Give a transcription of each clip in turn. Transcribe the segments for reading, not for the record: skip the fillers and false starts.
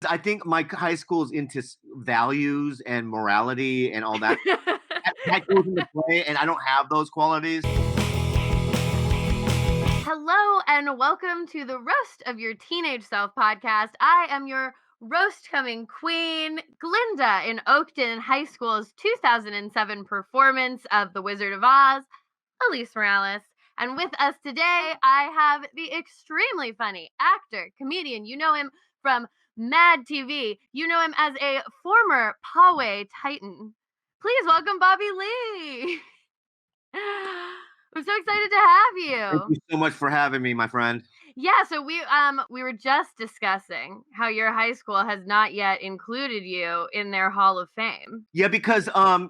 I think my high school is into values and morality and all that. That goes into play, and I don't have those qualities. Hello and welcome to the Roast of Your Teenage Self podcast. I am your roast coming queen, Glinda, in Oakton High School's 2007 performance of The Wizard of Oz, Alise Morales. And with us today, I have the extremely funny actor, comedian. You know him from Mad TV. You know him as a former Poway Titan. Please welcome Bobby Lee. I'm so excited to have Thank you. you so much for having me, my friend. Yeah, so we were just discussing how your high school has not yet included you in their Hall of Fame. Yeah, because I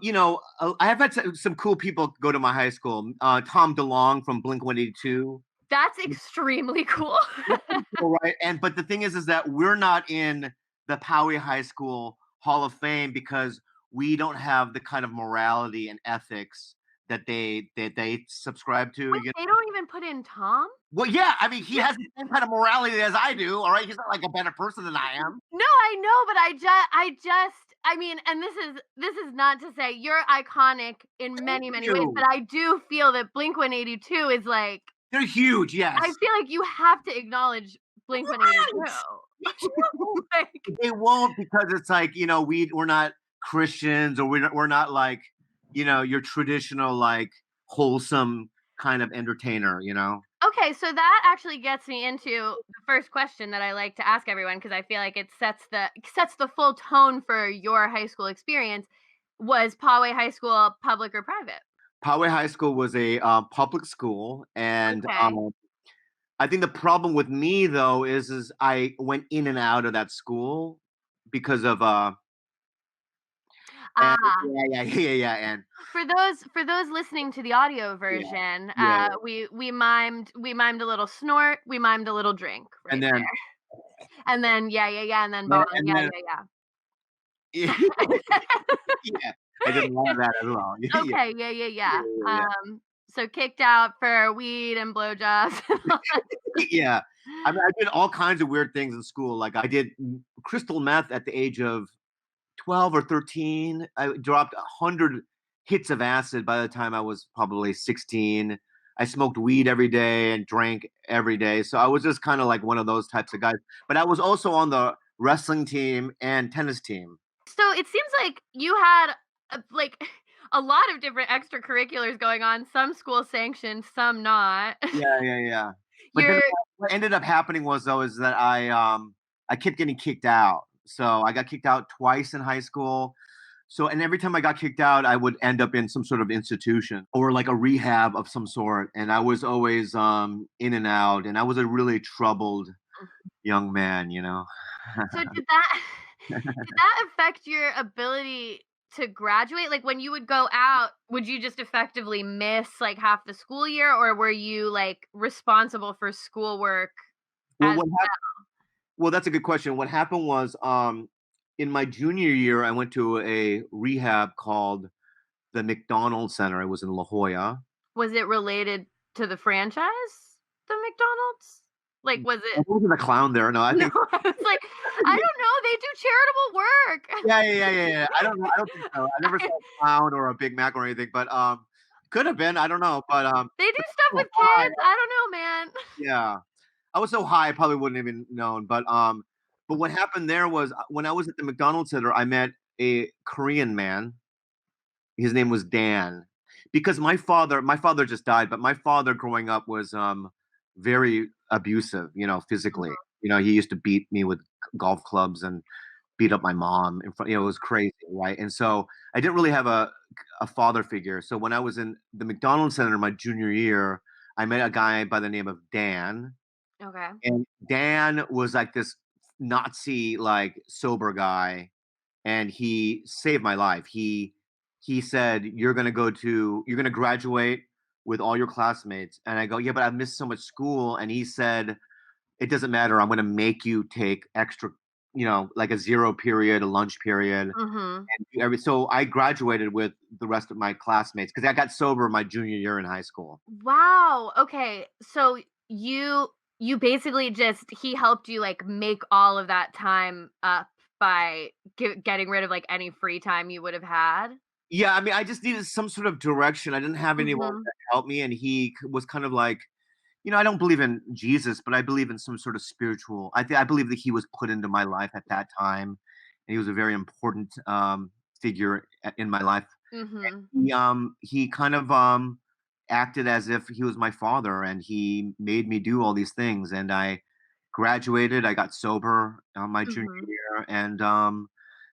have had some cool people go to my high school. Tom DeLonge from Blink-182. That's extremely cool. Right, but the thing is that we're not in the Poway High School Hall of Fame because we don't have the kind of morality and ethics that they subscribe to. Wait, they don't even put in Tom? Well, yeah, I mean, he has the same kind of morality as I do. All right, he's not like a better person than I am. No, I know, but I mean, and this is not to say you're iconic in many ways, but I do feel that Blink-182 is like, they're huge. Yes, I feel like you have to acknowledge Blink-182. Like, they won't, because it's like, we're not Christians, or we're not like, your traditional like wholesome kind of entertainer. Okay, so that actually gets me into the first question that I like to ask everyone, because I feel like it sets the full tone for your high school experience. Was Poway High School public or private? Poway High School was a public school, and Okay. I think the problem with me though is I went in and out of that school because of and, yeah, and For those listening to the audio version, yeah. we mimed a little snort, we mimed a little drink right And then there. And then and then bong, and yeah. yeah, I didn't love that as well. Okay, yeah. So kicked out for weed and blowjobs. Yeah. I mean, I did all kinds of weird things in school. Like, I did crystal meth at the age of 12 or 13. I dropped 100 hits of acid by the time I was probably 16. I smoked weed every day and drank every day. So I was just kind of like one of those types of guys. But I was also on the wrestling team and tennis team. So it seems like you had like a lot of different extracurriculars going on, some school sanctioned, some not. Yeah. But then what ended up happening was that I kept getting kicked out. So I got kicked out twice in high school. So, and every time I got kicked out, I would end up in some sort of institution or like a rehab of some sort. And I was always in and out, and I was a really troubled young man. So did that affect your ability to graduate? Like, when you would go out, would you just effectively miss like half the school year, or were you like responsible for schoolwork Well, as well, that's a good question. What happened was, in my junior year, I went to a rehab called the McDonald Center. It was in La Jolla. Was it related to the franchise, the McDonald's? Like, was I it? wasn't a clown there. No, I think. No, I was like, I don't know. They do charitable work. Yeah. I don't know. I don't think so. I never saw a clown or a Big Mac or anything, but could have been. I don't know. But They do stuff with high, kids. I don't know, man. yeah, I was so high, I probably wouldn't have even known. But what happened there was, when I was at the McDonald Center, I met a Korean man. His name was Dan. Because my father just died, but my father growing up was very abusive, physically. He used to beat me with golf clubs and beat up my mom in front. It was crazy, right? And so I didn't really have a father figure. So when I was in the McDonald Center my junior year, I met a guy by the name of Dan. Okay. And Dan was like this Nazi, like, sober guy, and he saved my life. He said, you're gonna graduate with all your classmates. And I go, yeah, but I missed so much school. And he said, it doesn't matter. I'm gonna make you take extra, like a 0 period, a lunch period. And so I graduated with the rest of my classmates because I got sober my junior year in high school. Wow. Okay. So you you basically just he helped you, like, make all of that time up by getting rid of, like, any free time you would have had? Yeah, I mean, I just needed some sort of direction. I didn't have anyone Mhm, to help me, and was kind of like, I don't believe in Jesus, but I believe in some sort of spiritual. I believe that he was put into my life at that time, and he was a very important figure in my life. mhm. He kind of acted as if he was my father, and he made me do all these things. And I graduated. I got sober my junior Mhm. year, and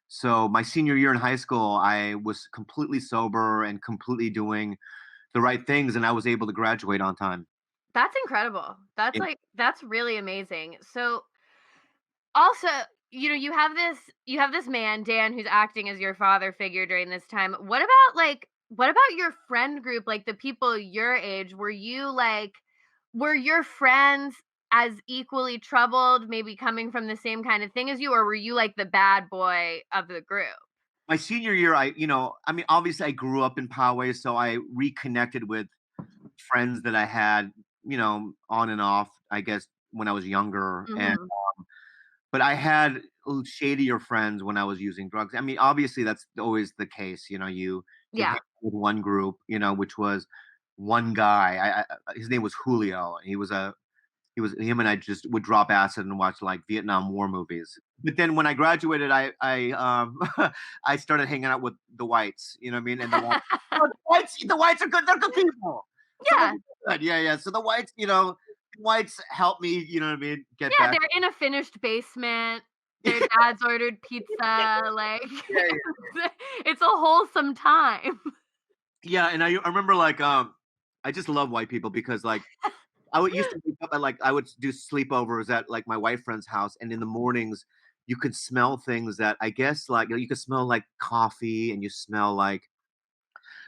so my senior year in high school, I was completely sober and completely doing the right things, and I was able to graduate on time. That's incredible. That's, Yeah. like that's really amazing. So, also, you have this man, Dan, who's acting as your father figure during this time. What about your friend group, like, the people your age? Were your friends as equally troubled, maybe coming from the same kind of thing as you, or were you, like, the bad boy of the group? My senior year, I mean, obviously, I grew up in Poway, so I reconnected with friends that I had, on and off, I guess, when I was younger. And Mhm. but I had shadier friends when I was using drugs. I mean, obviously, that's always the case. You hang Yeah. out with one group, which was one guy. His name was Julio. He was him and I just would drop acid and watch like Vietnam War movies. But then when I graduated, I I started hanging out with the whites. You know what I mean? And the whites are good. They're good people. Some of Yeah. them are good. Yeah, yeah. So the whites helped me. You know what I mean? Get Yeah, back. they're in a finished basement. Their dad's ordered pizza, like, Yeah, it's a wholesome time. yeah. And I remember like I just love white people because like I would used to wake up at like I would do sleepovers at like my white friend's house, and in the mornings you could smell things that I guess like you could smell like coffee, and you smell like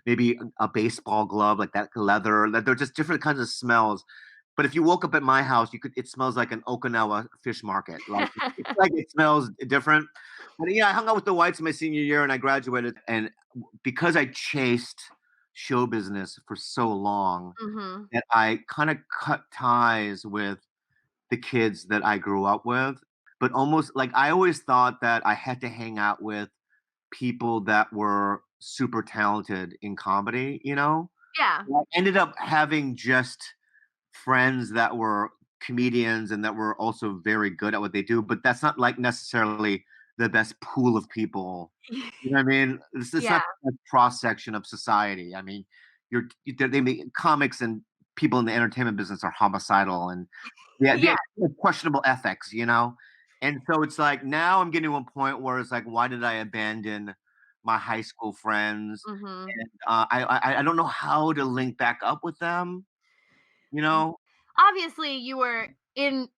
maybe a baseball glove, like that leather. That they're just different kinds of smells. But if you woke up at my house, it smells like an Okinawa fish market. Like it's like it smells different. But yeah, I hung out with the whites in my senior year, and I graduated. And because I chased show business for so long, Mhm. that I kind of cut ties with the kids that I grew up with. But almost like I always thought that I had to hang out with people that were super talented in comedy, you know? Yeah. I ended up having just friends that were comedians and that were also very good at what they do, but that's not like necessarily the best pool of people. You know what I mean? It's Yeah. not a cross section of society. I mean, they make comics and people in the entertainment business are homicidal, and yeah, they Yeah. have questionable ethics, you know? And so it's like now I'm getting to a point where it's like, why did I abandon my high school friends? Mhm. And I don't know how to link back up with them, you know? Obviously, you were into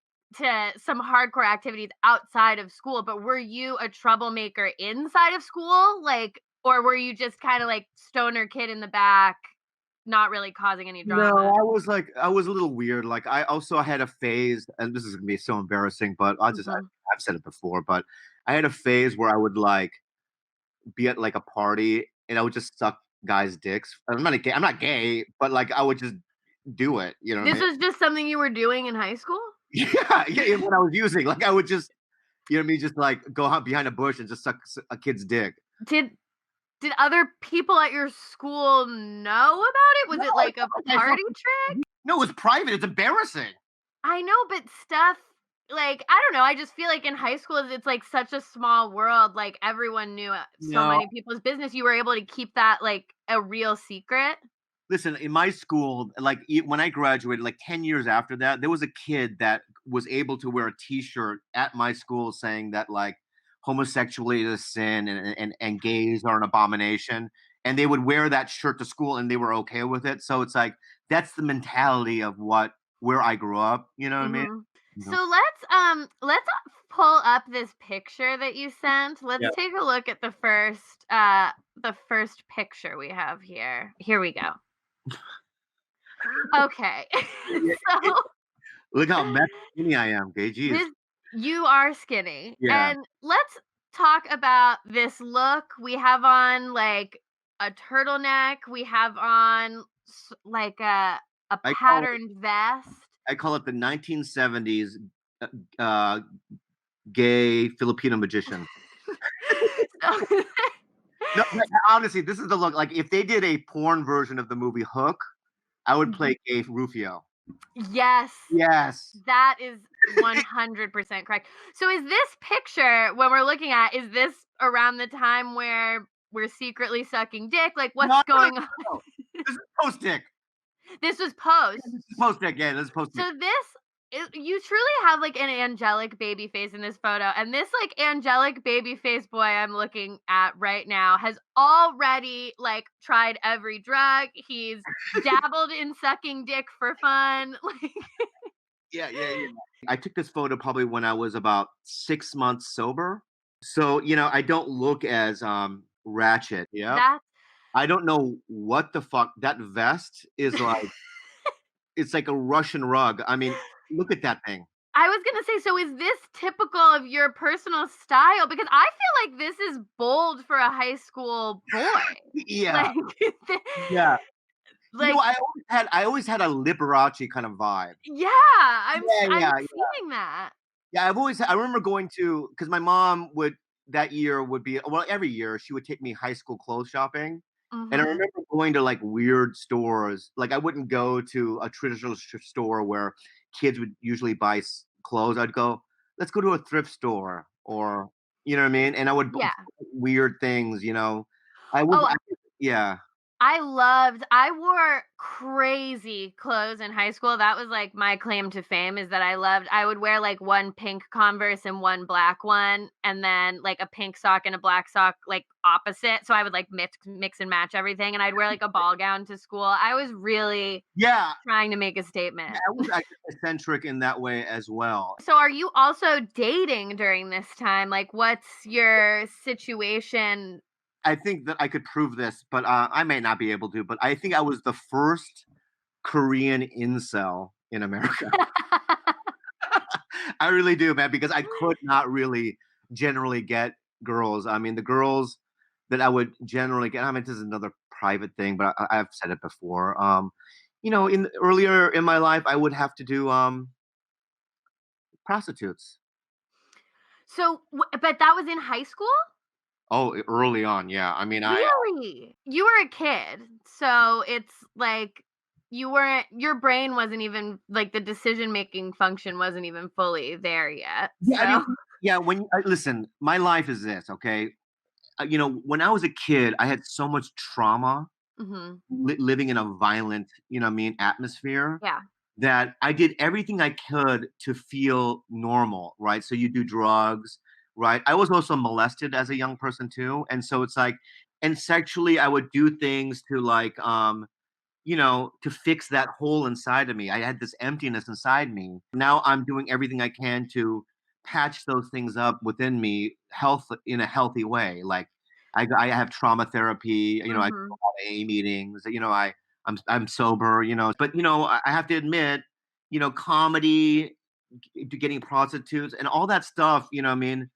some hardcore activities outside of school, but were you a troublemaker inside of school? Like, or were you just kinda like stoner kid in the back, not really causing any No, drama? I was a little weird. Like I had a phase, and this is gonna be so embarrassing, but Mhm. I've said it before, but I had a phase where I would like be at like a party and I would just suck guys' dicks. I'm not gay, but like I would just do it. You know what I This mean? was just something you were doing in high school? Yeah, yeah. When I was using, like I would just, you know what I mean, just like go out behind a bush and just suck a kid's dick. Did did other people at your school know about it? Was No, it it's like a not like I party fucking trick? no, it was private. It's embarrassing. I know, but stuff like, I don't know, I just feel like in high school, it's like such a small world, like, everyone knew, so No, many people's business, you were able to keep that, like, a real secret? listen, in my school, like when I graduated, like 10 years after that, there was a kid that was able to wear a T-shirt at my school saying that like homosexuality is a sin, and gays are an abomination. And they would wear that shirt to school and they were okay with it. So it's like that's the mentality of where I grew up. You know what I mean? Mhm. You know? So let's pull up this picture that you sent. Yeah. Let's take a look at the first picture we have here. Here we go. Okay. Yeah, yeah. So Look how messy skinny I am, gay. Jeez. this you are skinny. Yeah. And let's talk about this look. We have on like a turtleneck, we have on like a I call it patterned vest. I call it the 1970s uh, uh, gay Filipino magician. So No, but honestly, this is the look. Like if they did a porn version of the movie Hook, I would play gay Rufio. yes, Yes. that is 100% correct. So is this picture when we're looking at, is this around the time where we're secretly sucking dick? Like what's No, no, no, going on? no. This is post dick. This was post. This is post dick. Yeah, this is post dick. So you truly have like an angelic baby face in this photo, and this like angelic baby face boy I'm looking at right now has already like tried every drug. He's dabbled in sucking dick for fun. Like Yeah, yeah, yeah. I took this photo probably when I was about 6 months sober. So, I don't look as ratchet. Yep. that's I don't know what the fuck that vest is like. It's like a Russian rug. I mean, look at that thing. I was gonna say, so is this typical of your personal style? Because I feel like this is bold for a high school boy. Yeah, Like, yeah. like I always had a Liberace kind of vibe. yeah, Yeah, I'm yeah, seeing that. yeah. I remember going to because my mom would that year would be well every year she would take me high school clothes shopping, and I Mhm. remember going to like weird stores. Like I wouldn't go to a traditional store where kids would usually buy clothes. I'd go, let's go to a thrift store, or you know what I mean. And I would buy Yeah. weird things. I would, Oh, yeah. I wore crazy clothes in high school. That was like my claim to fame is that I would wear like one pink Converse and one black one, and then like a pink sock and a black sock, like opposite. So I would like mix and match everything. And I'd wear like a ball gown to school. I was really Yeah, trying to make a yeah, statement. I was actually eccentric in that way as well. So are you also dating during this time? Like what's your situation? I think that I could prove this, but I may not be able to. But I think I was the first Korean incel in America. I really do, man, because I could not really generally get girls. I mean, the girls that I would generally get. I mean, this is another private thing, but I've said it before. In earlier in my life, I would have to do prostitutes. So but that was in high school? Oh, early on, yeah. I mean, Really? You were a kid, so it's like your brain wasn't even like the decision making function wasn't even fully there yet. yeah, I mean, So yeah. When listen, my life is this, okay? When I was a kid, I had so much trauma mhm. living in a violent, atmosphere Yeah. that I did everything I could to feel normal, right? So you do drugs, right? I was also molested as a young person too, and so it's like, and sexually, I would do things to like, to fix that hole inside of me. I had this emptiness inside me. Now I'm doing everything I can to patch those things up within me, health in a healthy way. Like I have trauma therapy. I go to Mhm. a lot of A meetings. I'm sober. But I have to admit, comedy, to getting prostitutes, and all that stuff. I mean,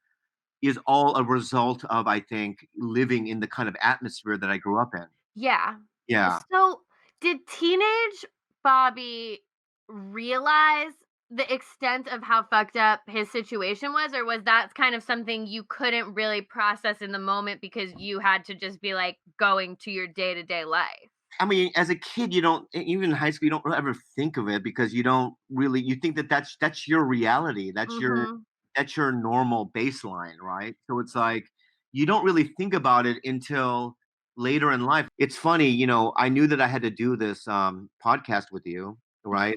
is all a result of I think living in the kind of atmosphere that I grew up in. Yeah. Yeah. So did teenage Bobby realize the extent of how fucked up his situation was, or was that kind of something you couldn't really process in the moment because you had to just be like going to your day-to-day life? I mean, as a kid, you don't even in high school, you don't really ever think of it because you don't really you think that that's your reality. Mhm. That's your normal baseline, right? So it's like you don't really think about it until later in life. It's funny, I knew that I had to do this podcast with you, right?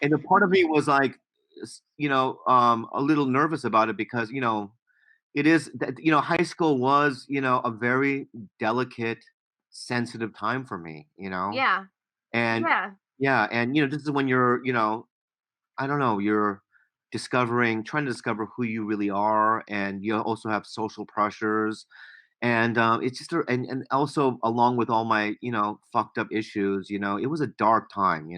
And a part of me was like a little nervous about it because, it is that high school was, a very delicate, sensitive time for me, Yeah. and Yeah. yeah, and this is when you're, I don't know, you're trying to discover who you really are, and you also have social pressures, and it's just, and also along with all my, fucked up issues, it was a dark time,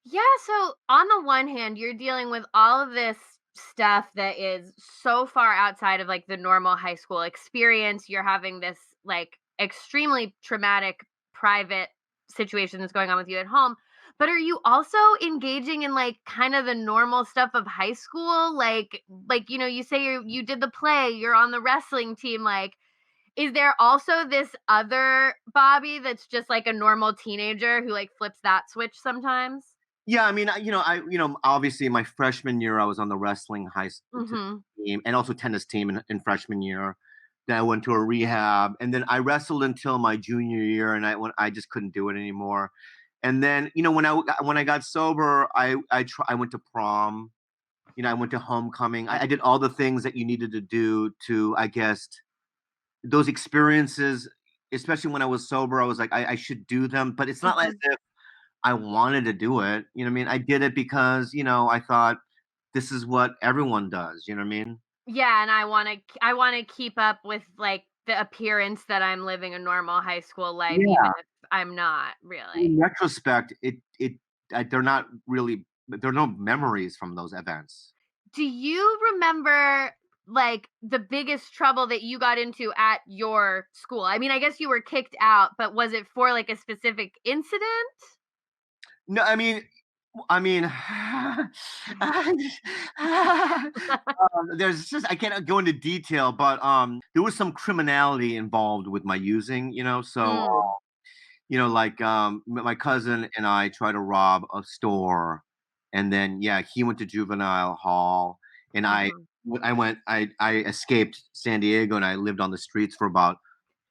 Yeah, so on the one hand, you're dealing with all of this stuff that is so far outside of like the normal high school experience. You're having this like extremely traumatic private situation that's going on with you at home. But are you also engaging in, like, kind of the normal stuff of high school? You say you did the play, you're on the wrestling team, like, is there also this other Bobby that's just, like, a normal teenager who, like, flips that switch sometimes? Yeah, I mean, obviously my freshman year, I was on the wrestling Mhm. team and also tennis team in freshman year. Then I went to a rehab, and then I wrestled until my junior year, and I just couldn't do it anymore. And then, when I got sober, I went to prom. I went to homecoming. I did all the things that you needed to do to, I guess, those experiences. Especially when I was sober, I was like, I should do them, but it's not as Mhm. if I wanted to do it. You know what I mean? I did it because, I thought this is what everyone does. You know what I mean? Yeah, and I wanna keep up with, like, the appearance that I'm living a normal high school life even Yeah. if I'm not, In really. retrospect, they're not really, there are no memories from those events. Do you remember, like, the biggest trouble that you got into at your school? I mean, I guess you were kicked out, but was it for, like, a specific incident? No, I mean, there's just I can't go into detail, but there was some criminality involved with my using, so Mm, like my cousin and I tried to rob a store, and then yeah, he went to juvenile hall, and mhm, I escaped San Diego, and I lived on the streets for about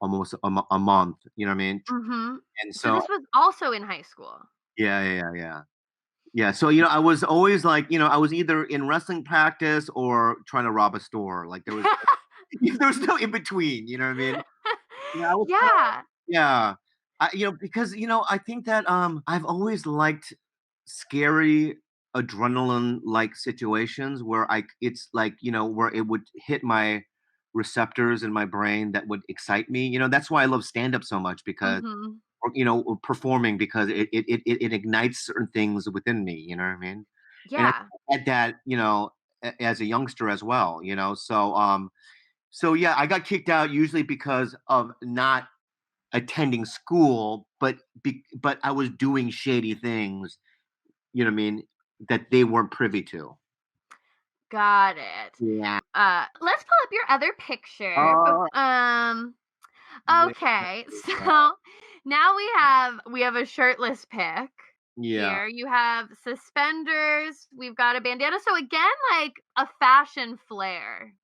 almost a month. You know what I mean? mhm. And So so this was also in high school? yeah, yeah, yeah, yeah. Yeah, so, I was always like, I was either in wrestling practice or trying to rob a store. Like there was no in between, you know what I mean? Yeah, I was Yeah. yeah. Because, I think that I've always liked scary adrenaline like situations where it's like, where it would hit my receptors in my brain that would excite me. That's why I love stand up so much because Mhm. or performing because it ignites certain things within me. You know what I mean? And Yeah. I had that as a youngster as well. So yeah, I got kicked out usually because of not attending school, but I was doing shady things. You know what I mean? That they weren't privy to. Got it. Yeah. Let's pull up your other picture. Oh, yeah. Okay. So now we have a shirtless pic Yeah. here. You have suspenders. We've got a bandana. So again, like a fashion flair.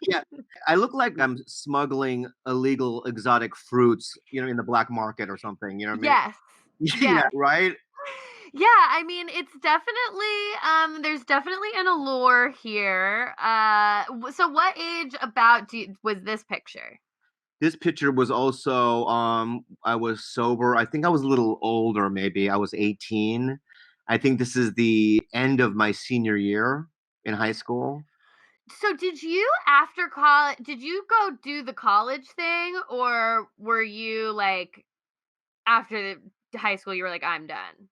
Yeah. I look like I'm smuggling illegal exotic fruits, in the black market or something. You know what I mean? Yes. Yeah, Yes. right? Yeah, I mean, it's definitely there's definitely an allure here. So what age about was this picture? This picture was also I was sober. I think I was a little older maybe. I was 18. I think this is the end of my senior year in high school. So did you after college did you go do the college thing or were you like after the high school you were like I'm done?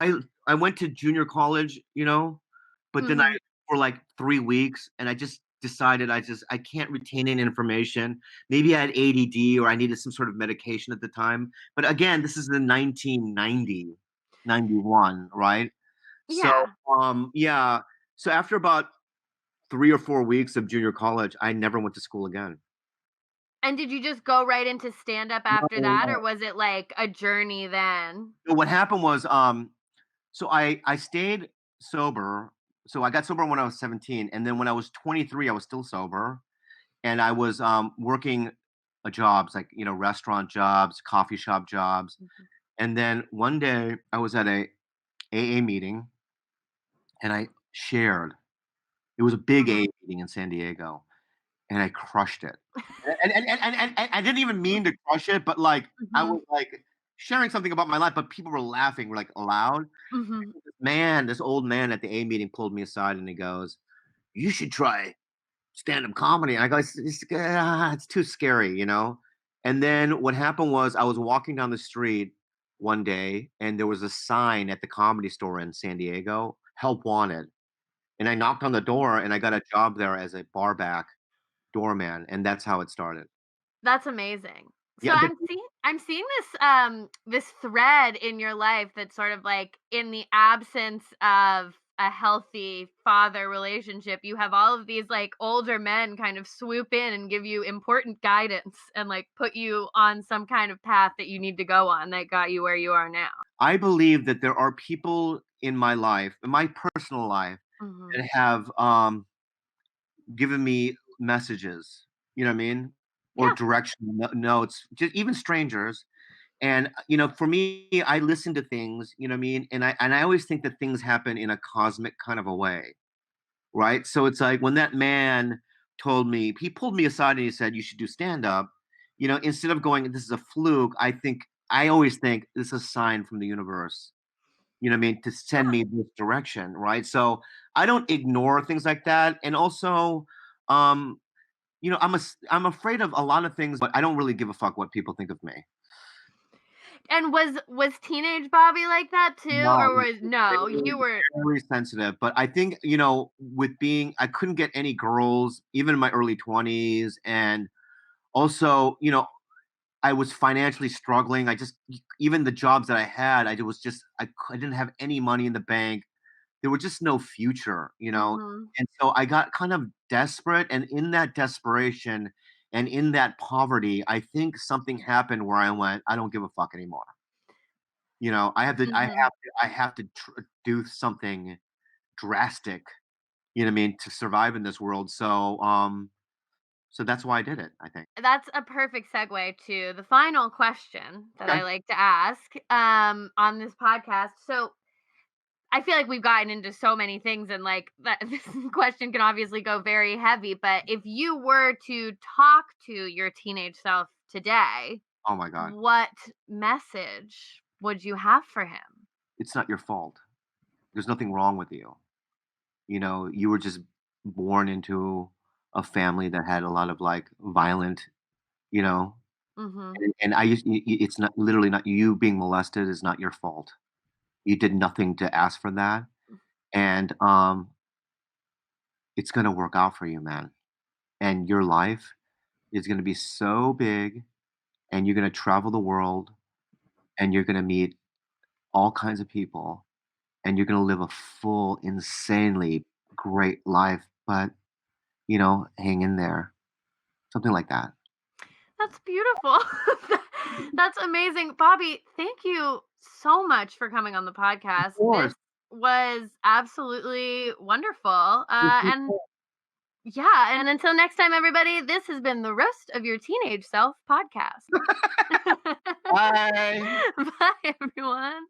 I went to junior college, but then Mhm. for like 3 weeks and I just decided I can't retain any information. Maybe I had ADD or I needed some sort of medication at the time. But again, this is in 1990, 91, right? So, Yeah. yeah. So after about 3 or 4 weeks of junior college, I never went to school again. And did you just go right into stand up No, after that or no. was it like a journey then? So what happened was, so I stayed sober. So I got sober when I was 17, and then when I was 23, I was still sober, and I was working jobs like restaurant jobs, coffee shop jobs, Mhm. and then one day I was at a AA meeting, and I shared. It was a big AA Mhm. meeting in San Diego, and I crushed it. And I didn't even mean to crush it, but like I Mhm. was like sharing something about my life, but people were laughing, were like aloud. Mhm. This old man at the A meeting pulled me aside and he goes, "You should try stand-up comedy." And I go, it's too scary. And then what happened was I was walking down the street one day and there was a sign at the comedy store in San Diego, help wanted. And I knocked on the door and I got a job there as a barback doorman, and that's how it started. That's amazing. So Yeah, but I'm seeing this thread in your life that's sort of like in the absence of a healthy father relationship, you have all of these like older men kind of swoop in and give you important guidance and like put you on some kind of path that you need to go on that got you where you are now. I believe that there are people in my life, in my personal life, Mhm. that have given me messages. You know what I mean? Or Yeah. directional notes, just even strangers. And for me, I listen to things. You know what I mean? And I always think that things happen in a cosmic kind of a way, right? So it's like when that man told me, he pulled me aside and he said, "You should do stand up." Instead of going, "This is a fluke," I always think this is a sign from the universe. You know what I mean? To send Yeah. me this direction, right? So I don't ignore things like that. And also, um, I'm afraid of a lot of things, but I don't really give a fuck what people think of me. And was teenage Bobby like that too, No, or was no, very, you were very sensitive. But I think, with being, I couldn't get any girls, even in my early 20s. And also, I was financially struggling. Even the jobs that I had, I didn't have any money in the bank. There was just no future. Mhm. And so I got kind of desperate. And in that desperation and in that poverty, I think something happened where I went, I don't give a fuck anymore. Mhm. I have to do something drastic, what I mean, to survive in this world. So that's why I did it, I think. That's a perfect segue to the final question that Okay. I like to ask on this podcast. So I feel like we've gotten into so many things, and like that, this question can obviously go very heavy. But if you were to talk to your teenage self today, Oh my god. what message would you have for him? It's not your fault. There's nothing wrong with you. You were just born into a family that had a lot of like violent, you know, Hmm. and it's not literally not you being molested is not your fault. You did nothing to ask for that. And it's gonna work out for you, man. And your life is gonna be so big and you're gonna travel the world and you're gonna meet all kinds of people and you're gonna live a full, insanely great life. But, hang in there. Something like that. That's beautiful. That's amazing. Bobby, thank you so much for coming on the Of podcast. This course. was absolutely wonderful. And yeah, and until next time, everybody, this has been the Roast of Your Teenage Self podcast. Bye. Bye, everyone.